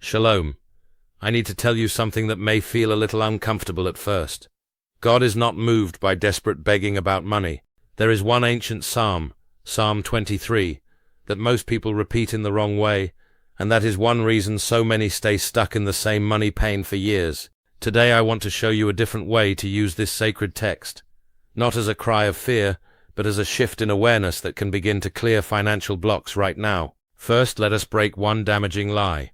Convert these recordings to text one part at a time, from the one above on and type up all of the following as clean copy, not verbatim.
Shalom. I need to tell you something that may feel a little uncomfortable at first. God is not moved by desperate begging about money. There is one ancient psalm, Psalm 23, that most people repeat in the wrong way, and that is one reason so many stay stuck in the same money pain for years. Today I want to show you a different way to use this sacred text, not as a cry of fear, but as a shift in awareness that can begin to clear financial blocks right now. First, let us break one damaging lie.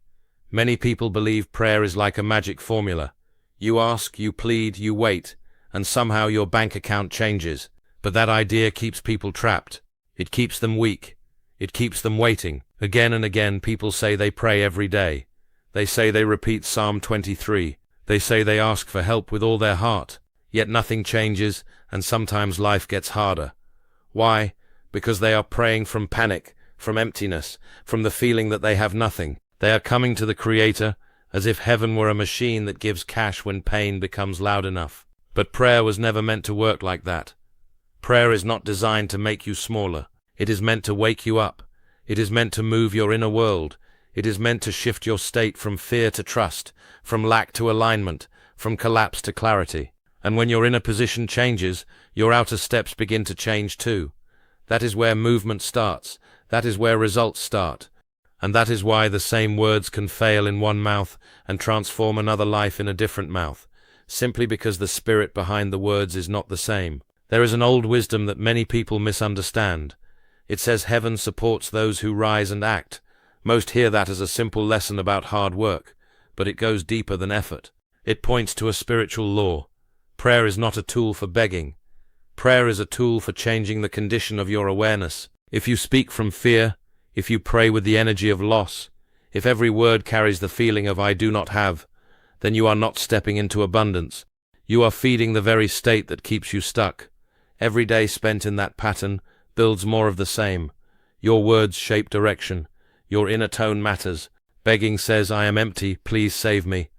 Many people believe prayer is like a magic formula. You ask, you plead, you wait, and somehow your bank account changes. But that idea keeps people trapped. It keeps them weak. It keeps them waiting. Again and again people say they pray every day. They say they repeat Psalm 23. They say they ask for help with all their heart. Yet nothing changes, and sometimes life gets harder. Why? Because they are praying from panic, from emptiness, from the feeling that they have nothing. They are coming to the Creator as if heaven were a machine that gives cash when pain becomes loud enough. But prayer was never meant to work like that. Prayer is not designed to make you smaller. It is meant to wake you up. It is meant to move your inner world. It is meant to shift your state from fear to trust, from lack to alignment, from collapse to clarity. And when your inner position changes, your outer steps begin to change too. That is where movement starts. That is where results start. And that is why the same words can fail in one mouth and transform another life in a different mouth, simply because the spirit behind the words is not the same. There is an old wisdom that many people misunderstand. It says heaven supports those who rise and act. Most hear that as a simple lesson about hard work, but it goes deeper than effort. It points to a spiritual law. Prayer is not a tool for begging. Prayer is a tool for changing the condition of your awareness. If you speak from fear, if you pray with the energy of loss, if every word carries the feeling of I do not have, then you are not stepping into abundance. You are feeding the very state that keeps you stuck. Every day spent in that pattern builds more of the same. Your words shape direction. Your inner tone matters. Begging says, I am empty, please save me.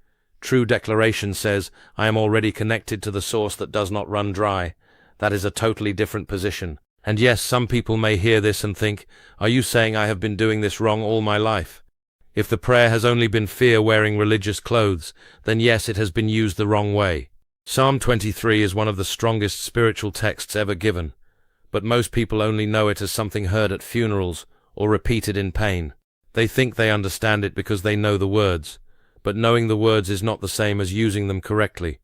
True declaration says, I am already connected to the source that does not run dry. That is a totally different position. And yes, some people may hear this and think, are you saying I have been doing this wrong all my life? If the prayer has only been fear wearing religious clothes, then yes, it has been used the wrong way. Psalm 23 is one of the strongest spiritual texts ever given, but most people only know it as something heard at funerals or repeated in pain. They think they understand it because they know the words, but knowing the words is not the same as using them correctly.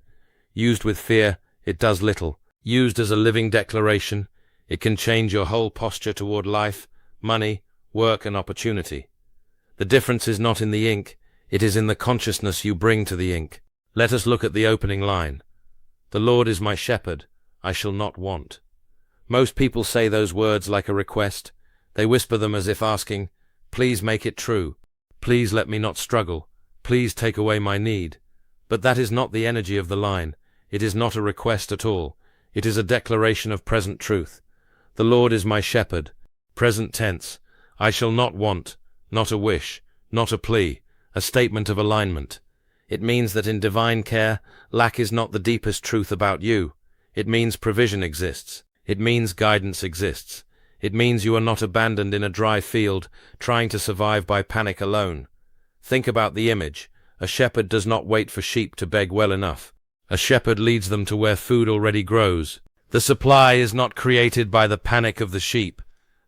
Used with fear, it does little. Used as a living declaration, it can change your whole posture toward life, money, work, and opportunity. The difference is not in the ink, it is in the consciousness you bring to the ink. Let us look at the opening line. The Lord is my shepherd, I shall not want. Most people say those words like a request. They whisper them as if asking, please make it true. Please let me not struggle. Please take away my need. But that is not the energy of the line. It is not a request at all. It is a declaration of present truth. The Lord is my shepherd. Present tense. I shall not want. Not a wish. Not a plea. A statement of alignment. It means that in divine care, lack is not the deepest truth about you. It means provision exists. It means guidance exists. It means you are not abandoned in a dry field, trying to survive by panic alone. Think about the image. A shepherd does not wait for sheep to beg well enough. A shepherd leads them to where food already grows. The supply is not created by the panic of the sheep.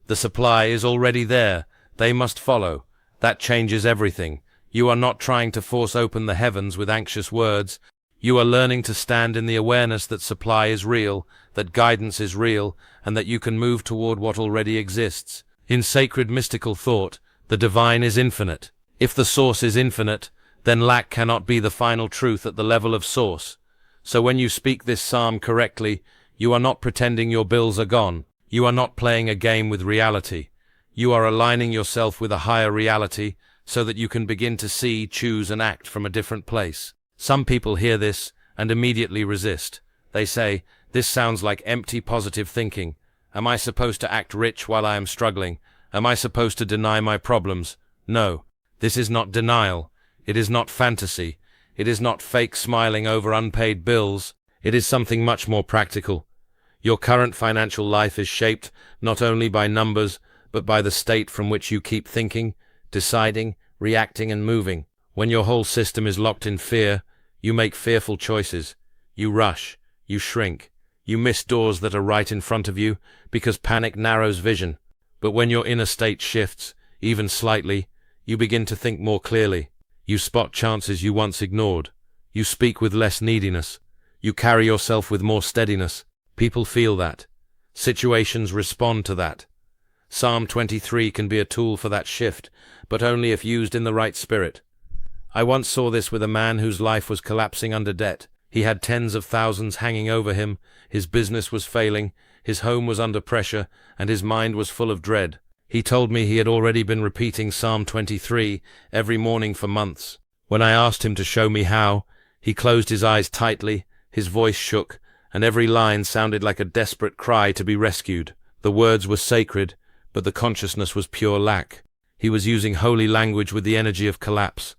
The supply is already there. They must follow. That changes everything. You are not trying to force open the heavens with anxious words. You are learning to stand in the awareness that supply is real, that guidance is real, and that you can move toward what already exists. In sacred mystical thought, the divine is infinite. If the source is infinite, then lack cannot be the final truth at the level of source. So when you speak this psalm correctly, you are not pretending your bills are gone. You are not playing a game with reality. You are aligning yourself with a higher reality so that you can begin to see, choose, and act from a different place. Some people hear this and immediately resist. They say, this sounds like empty positive thinking. Am I supposed to act rich while I am struggling? Am I supposed to deny my problems? No, this is not denial. It is not fantasy. It is not fake smiling over unpaid bills. It is something much more practical. Your current financial life is shaped not only by numbers, but by the state from which you keep thinking, deciding, reacting, and moving. When your whole system is locked in fear, you make fearful choices. You rush, you shrink, you miss doors that are right in front of you because panic narrows vision. But when your inner state shifts, even slightly, you begin to think more clearly. You spot chances you once ignored. You speak with less neediness. You carry yourself with more steadiness. People feel that. Situations respond to that. Psalm 23 can be a tool for that shift, but only if used in the right spirit. I once saw this with a man whose life was collapsing under debt. He had tens of thousands hanging over him, his business was failing, his home was under pressure, and his mind was full of dread. He told me he had already been repeating Psalm 23 every morning for months. When I asked him to show me how, he closed his eyes tightly, his voice shook, and every line sounded like a desperate cry to be rescued. The words were sacred, but the consciousness was pure lack. He was using holy language with the energy of collapse.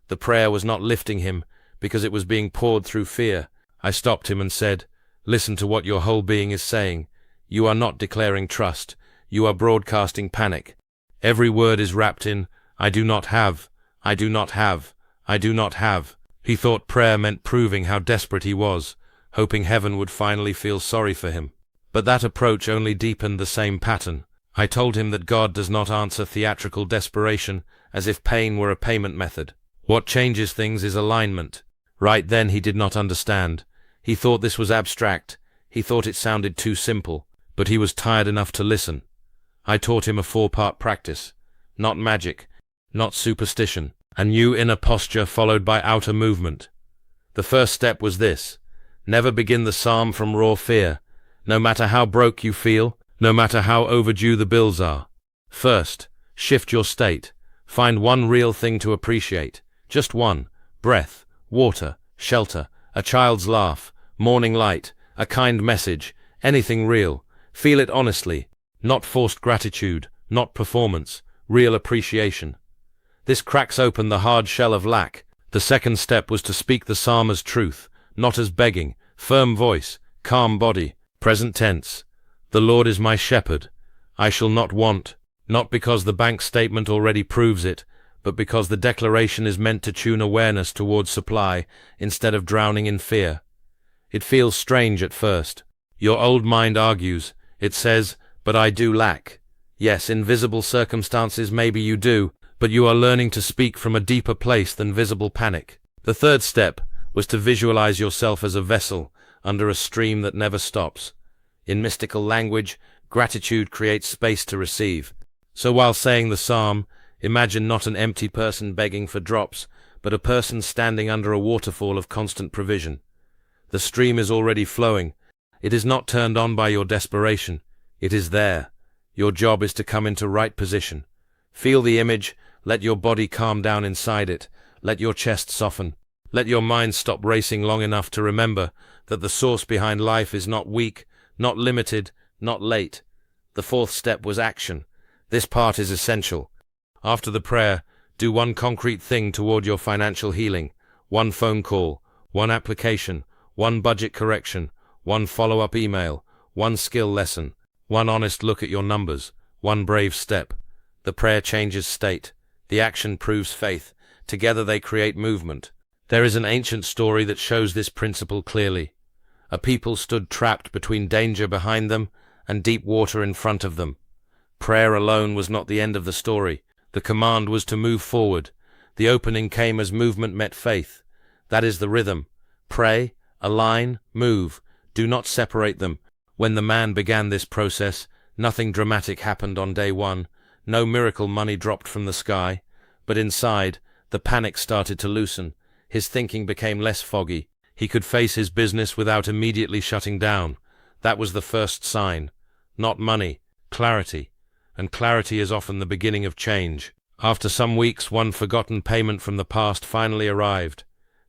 The prayer was not lifting him, because it was being poured through fear. I stopped him and said, "Listen to what your whole being is saying. You are not declaring trust. You are broadcasting panic. Every word is wrapped in, I do not have, I do not have, I do not have." He thought prayer meant proving how desperate he was, hoping heaven would finally feel sorry for him. But that approach only deepened the same pattern. I told him that God does not answer theatrical desperation as if pain were a payment method. What changes things is alignment. Right then he did not understand. He thought this was abstract. He thought it sounded too simple, but he was tired enough to listen. I taught him a 4-part practice. Not magic, not superstition. A new inner posture followed by outer movement. The first step was this: never begin the psalm from raw fear, no matter how broke you feel, no matter how overdue the bills are. First, shift your state. Find one real thing to appreciate. Just one. Breath, water, shelter, a child's laugh, morning light, a kind message, anything real. Feel it honestly, not forced gratitude, not performance, real appreciation. This cracks open the hard shell of lack. The second step was to speak the psalm as truth, not as begging. Firm voice, calm body, present tense. The Lord is my shepherd. I shall not want, not because the bank statement already proves it, but because the declaration is meant to tune awareness towards supply instead of drowning in fear. It feels strange at first. Your old mind argues. It says, but I do lack. Yes, in visible circumstances maybe you do, but you are learning to speak from a deeper place than visible panic. The third step was to visualize yourself as a vessel under a stream that never stops. In mystical language, gratitude creates space to receive. So while saying the psalm, imagine not an empty person begging for drops, but a person standing under a waterfall of constant provision. The stream is already flowing. It is not turned on by your desperation. It is there. Your job is to come into right position. Feel the image. Let your body calm down inside it. Let your chest soften. Let your mind stop racing long enough to remember that the source behind life is not weak, not limited, not late. The fourth step was action. This part is essential. After the prayer, do one concrete thing toward your financial healing. One phone call, one application, one budget correction, one follow-up email, one skill lesson, one honest look at your numbers, one brave step. The prayer changes state. The action proves faith. Together they create movement. There is an ancient story that shows this principle clearly. A people stood trapped between danger behind them and deep water in front of them. Prayer alone was not the end of the story. The command was to move forward. The opening came as movement met faith. That is the rhythm. Pray, align, move. Do not separate them. When the man began this process, nothing dramatic happened on day one. No miracle money dropped from the sky. But inside, the panic started to loosen. His thinking became less foggy. He could face his business without immediately shutting down. That was the first sign. Not money, clarity. And clarity is often the beginning of change. After some weeks, one forgotten payment from the past finally arrived.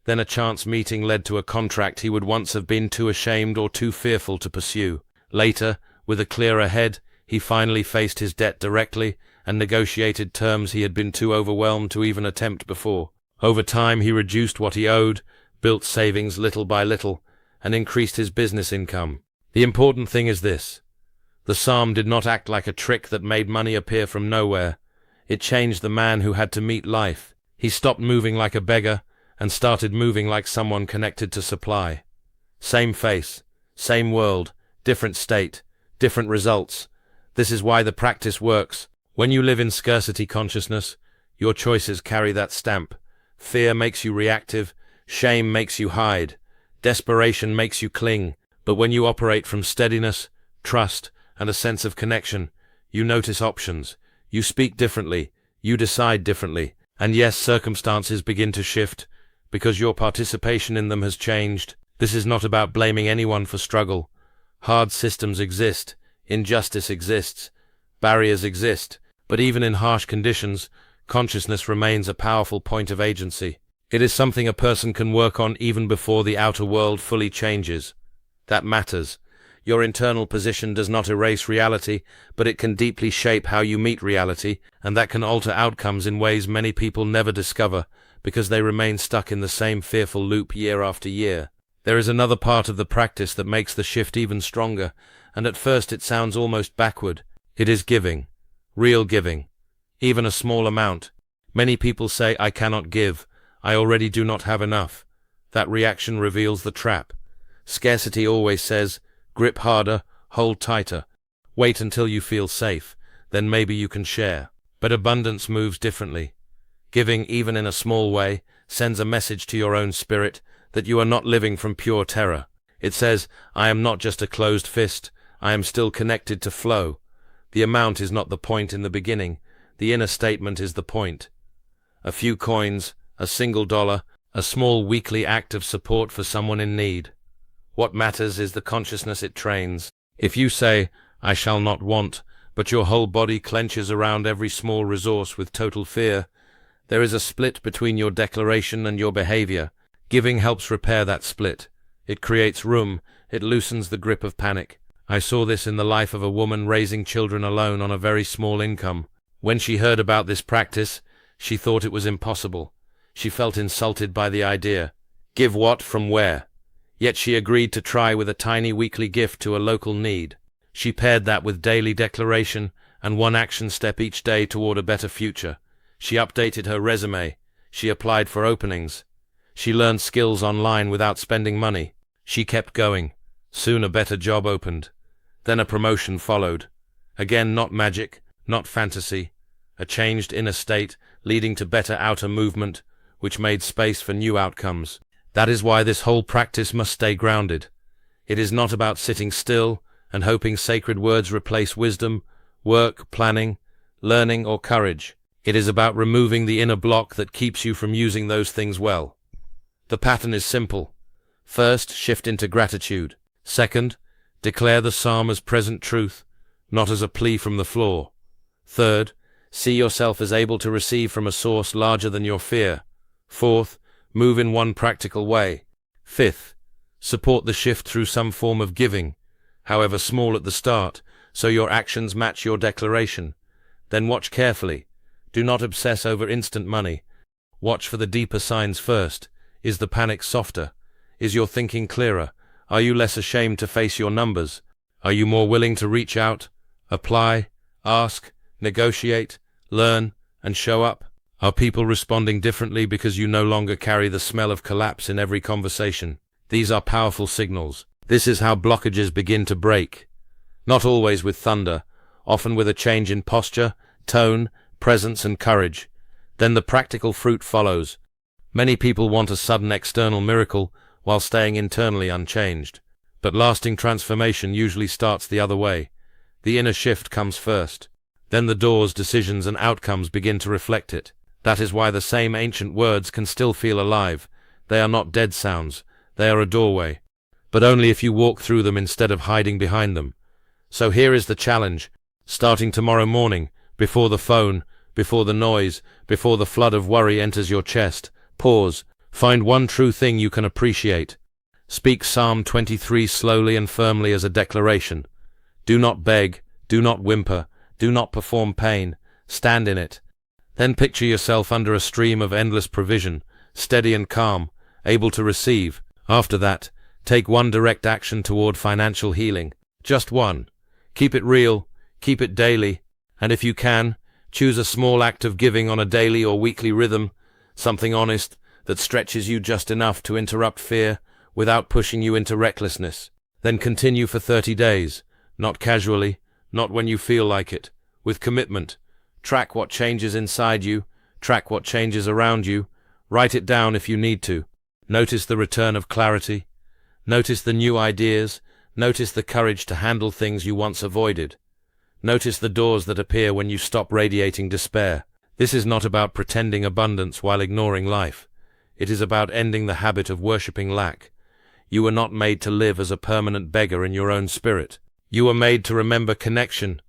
Then a chance meeting led to a contract he would once have been too ashamed or too fearful to pursue. Later, with a clearer head, he finally faced his debt directly and negotiated terms he had been too overwhelmed to even attempt before. Over time, he reduced what he owed, built savings little by little, and increased his business income. The important thing is this. The psalm did not act like a trick that made money appear from nowhere. It changed the man who had to meet life. He stopped moving like a beggar and started moving like someone connected to supply. Same face, same world, different state, different results. This is why the practice works. When you live in scarcity consciousness, your choices carry that stamp. Fear makes you reactive, shame makes you hide, desperation makes you cling. But when you operate from steadiness, trust, and a sense of connection, you notice options, you speak differently, you decide differently, and yes, circumstances begin to shift, because your participation in them has changed. This is not about blaming anyone for struggle. Hard systems exist, injustice exists, barriers exist, but even in harsh conditions, consciousness remains a powerful point of agency. It is something a person can work on even before the outer world fully changes. That matters. Your internal position does not erase reality, but it can deeply shape how you meet reality, and that can alter outcomes in ways many people never discover, because they remain stuck in the same fearful loop year after year. There is another part of the practice that makes the shift even stronger, and at first it sounds almost backward. It is giving. Real giving. Even a small amount. Many people say, "I cannot give. I already do not have enough." That reaction reveals the trap. Scarcity always says, grip harder, hold tighter, wait until you feel safe, then maybe you can share. But abundance moves differently. Giving, even in a small way, sends a message to your own spirit that you are not living from pure terror. It says, I am not just a closed fist, I am still connected to flow. The amount is not the point in the beginning, the inner statement is the point. A few coins, a single dollar, a small weekly act of support for someone in need. What matters is the consciousness it trains. If you say, I shall not want, but your whole body clenches around every small resource with total fear, there is a split between your declaration and your behavior. Giving helps repair that split. It creates room, it loosens the grip of panic. I saw this in the life of a woman raising children alone on a very small income. When she heard about this practice, she thought it was impossible. She felt insulted by the idea. Give what from where? Yet she agreed to try with a tiny weekly gift to a local need. She paired that with daily declaration and one action step each day toward a better future. She updated her resume. She applied for openings. She learned skills online without spending money. She kept going. Soon a better job opened. Then a promotion followed. Again, not magic, not fantasy. A changed inner state leading to better outer movement, which made space for new outcomes. That is why this whole practice must stay grounded. It is not about sitting still and hoping sacred words replace wisdom, work, planning, learning, or courage. It is about removing the inner block that keeps you from using those things well. The pattern is simple. First, shift into gratitude. Second, declare the psalm as present truth, not as a plea from the floor. Third, see yourself as able to receive from a source larger than your fear. Fourth, move in one practical way. Fifth, support the shift through some form of giving, however small at the start, so your actions match your declaration. Then watch carefully. Do not obsess over instant money. Watch for the deeper signs first. Is the panic softer? Is your thinking clearer? Are you less ashamed to face your numbers? Are you more willing to reach out, apply, ask, negotiate, learn, and show up? Are people responding differently because you no longer carry the smell of collapse in every conversation? These are powerful signals. This is how blockages begin to break. Not always with thunder, often with a change in posture, tone, presence, and courage. Then the practical fruit follows. Many people want a sudden external miracle while staying internally unchanged. But lasting transformation usually starts the other way. The inner shift comes first. Then the doors, decisions, and outcomes begin to reflect it. That is why the same ancient words can still feel alive. They are not dead sounds. They are a doorway. But only if you walk through them instead of hiding behind them. So here is the challenge. Starting tomorrow morning, before the phone, before the noise, before the flood of worry enters your chest, pause. Find one true thing you can appreciate. Speak Psalm 23 slowly and firmly as a declaration. Do not beg. Do not whimper. Do not perform pain. Stand in it. Then picture yourself under a stream of endless provision, steady and calm, able to receive. After that, take one direct action toward financial healing. Just one. Keep it real, keep it daily, and if you can, choose a small act of giving on a daily or weekly rhythm. something honest that stretches you just enough to interrupt fear without pushing you into recklessness. Then continue for 30 days, not casually, not when you feel like it, with commitment. Track what changes inside you, track what changes around you, write it down if you need to. Notice the return of clarity, notice the new ideas, notice the courage to handle things you once avoided. Notice the doors that appear when you stop radiating despair. This is not about pretending abundance while ignoring life. It is about ending the habit of worshipping lack. You were not made to live as a permanent beggar in your own spirit. You were made to remember connection,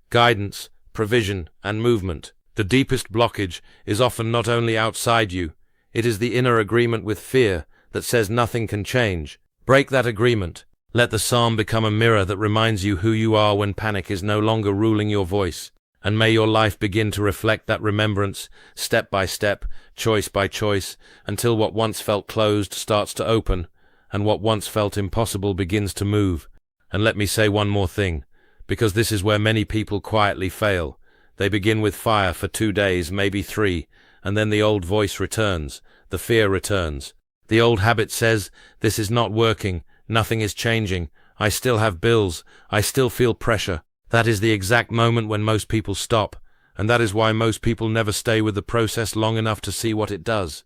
guidance, provision, and movement. The deepest blockage is often not only outside you, it is the inner agreement with fear that says nothing can change. Break that agreement. Let the psalm become a mirror that reminds you who you are when panic is no longer ruling your voice. And may your life begin to reflect that remembrance, step by step, choice by choice, until what once felt closed starts to open, and what once felt impossible begins to move. And let me say one more thing, because this is where many people quietly fail. They begin with fire for 2 days, maybe 3, and then the old voice returns, the fear returns. The old habit says, this is not working, nothing is changing, I still have bills, I still feel pressure. That is the exact moment when most people stop, and that is why most people never stay with the process long enough to see what it does.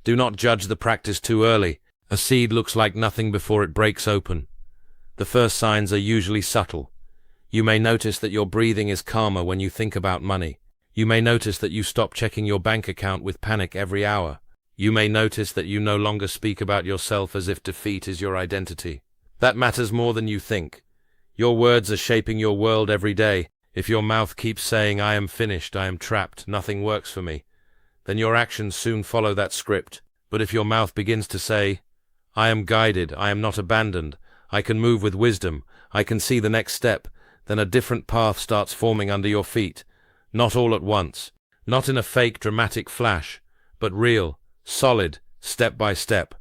Do not judge the practice too early. A seed looks like nothing before it breaks open. The first signs are usually subtle. You may notice that your breathing is calmer when you think about money. You may notice that you stop checking your bank account with panic every hour. You may notice that you no longer speak about yourself as if defeat is your identity. That matters more than you think. Your words are shaping your world every day. If your mouth keeps saying, I am finished, I am trapped, nothing works for me, then your actions soon follow that script. But if your mouth begins to say, I am guided, I am not abandoned, I can move with wisdom, I can see the next step, then a different path starts forming under your feet. Not all at once, not in a fake dramatic flash, but real, solid, step by step.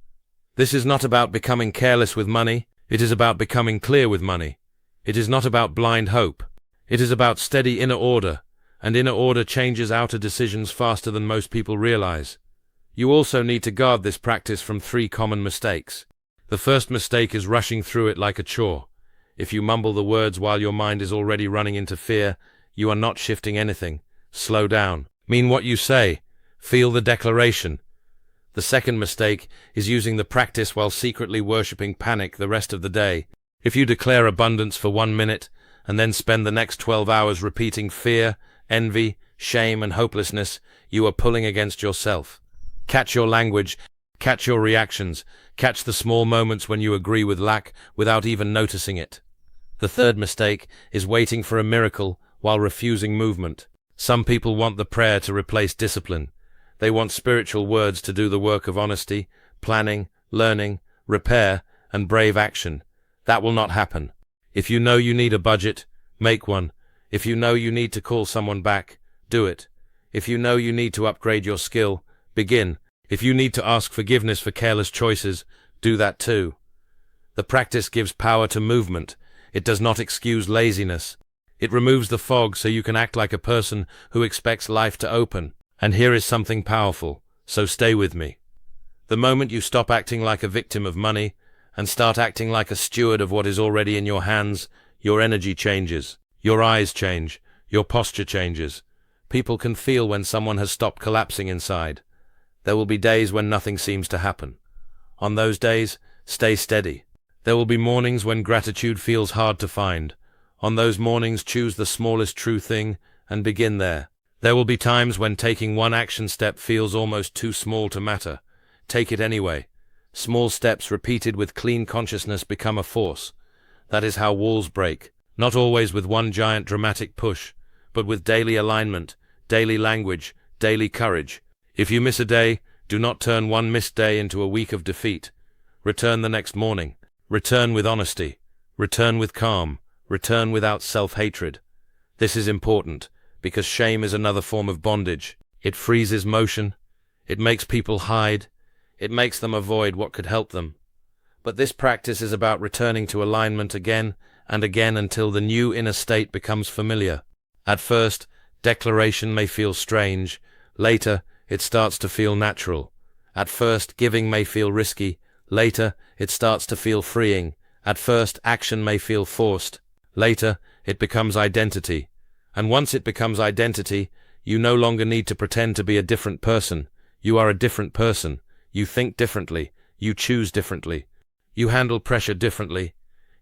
This is not about becoming careless with money, it is about becoming clear with money. It is not about blind hope. It is about steady inner order, and inner order changes outer decisions faster than most people realize. You also need to guard this practice from 3 common mistakes. The first mistake is rushing through it like a chore. If you mumble the words while your mind is already running into fear, you are not shifting anything. Slow down. Mean what you say. Feel the declaration. The second mistake is using the practice while secretly worshipping panic the rest of the day. If you declare abundance for 1 minute, and then spend the next 12 hours repeating fear, envy, shame, and hopelessness, you are pulling against yourself. Catch your language, catch your reactions, catch the small moments when you agree with lack without even noticing it. The third mistake is waiting for a miracle while refusing movement. Some people want the prayer to replace discipline. They want spiritual words to do the work of honesty, planning, learning, repair, and brave action. That will not happen. If you know you need a budget, make one. If you know you need to call someone back, do it. If you know you need to upgrade your skill, begin. If you need to ask forgiveness for careless choices, do that too. The practice gives power to movement. It does not excuse laziness. It removes the fog so you can act like a person who expects life to open. And here is something powerful, so stay with me. The moment you stop acting like a victim of money and start acting like a steward of what is already in your hands, your energy changes, your eyes change, your posture changes. People can feel when someone has stopped collapsing inside. There will be days when nothing seems to happen. On those days, stay steady. There will be mornings when gratitude feels hard to find. On those mornings, choose the smallest true thing and begin there. There will be times when taking one action step feels almost too small to matter. Take it anyway. Small steps repeated with clean consciousness become a force. That is how walls break. Not always with one giant dramatic push, but with daily alignment, daily language, daily courage. If you miss a day, do not turn one missed day into a week of defeat. Return the next morning. Return with honesty. Return with calm. Return without self-hatred. This is important, because shame is another form of bondage. It freezes motion. It makes people hide. It makes them avoid what could help them. But this practice is about returning to alignment again and again until the new inner state becomes familiar. At first, declaration may feel strange. Later, it starts to feel natural. At first, giving may feel risky. Later, it starts to feel freeing. At first, action may feel forced. Later, it becomes identity. And once it becomes identity, you no longer need to pretend to be a different person. You are a different person. You think differently. You choose differently. You handle pressure differently.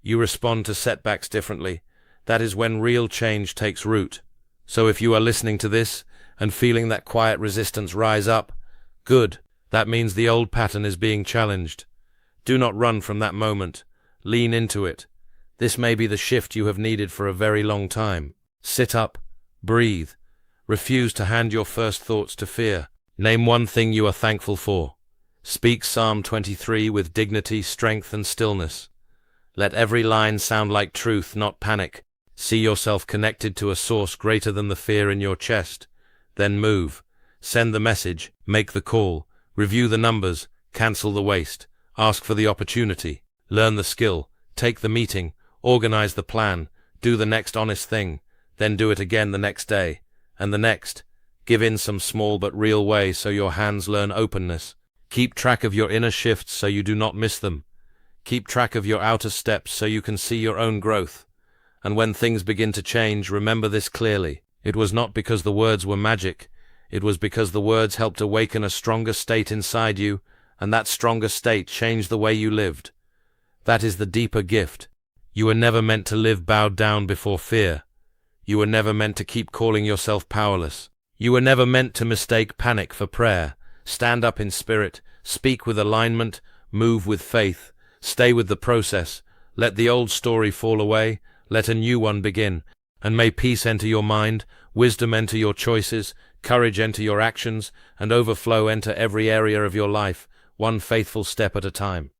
You respond to setbacks differently. That is when real change takes root. So if you are listening to this and feeling that quiet resistance rise up, good. That means the old pattern is being challenged. Do not run from that moment. Lean into it. This may be the shift you have needed for a very long time. Sit up. Breathe. Refuse to hand your first thoughts to fear. Name one thing you are thankful for. Speak Psalm 23 with dignity, strength, and stillness. Let every line sound like truth, not panic. See yourself connected to a source greater than the fear in your chest. Then move. Send the message. Make the call. Review the numbers. Cancel the waste. Ask for the opportunity. Learn the skill. Take the meeting. Organize the plan. Do the next honest thing. Then do it again the next day. And the next. Give in some small but real way so your hands learn openness. Keep track of your inner shifts so you do not miss them. Keep track of your outer steps so you can see your own growth. And when things begin to change, remember this clearly. It was not because the words were magic. It was because the words helped awaken a stronger state inside you, and that stronger state changed the way you lived. That is the deeper gift. You were never meant to live bowed down before fear. You were never meant to keep calling yourself powerless. You were never meant to mistake panic for prayer. Stand up in spirit, speak with alignment, move with faith, stay with the process. Let the old story fall away, let a new one begin, and may peace enter your mind, wisdom enter your choices, courage enter your actions, and overflow enter every area of your life, one faithful step at a time.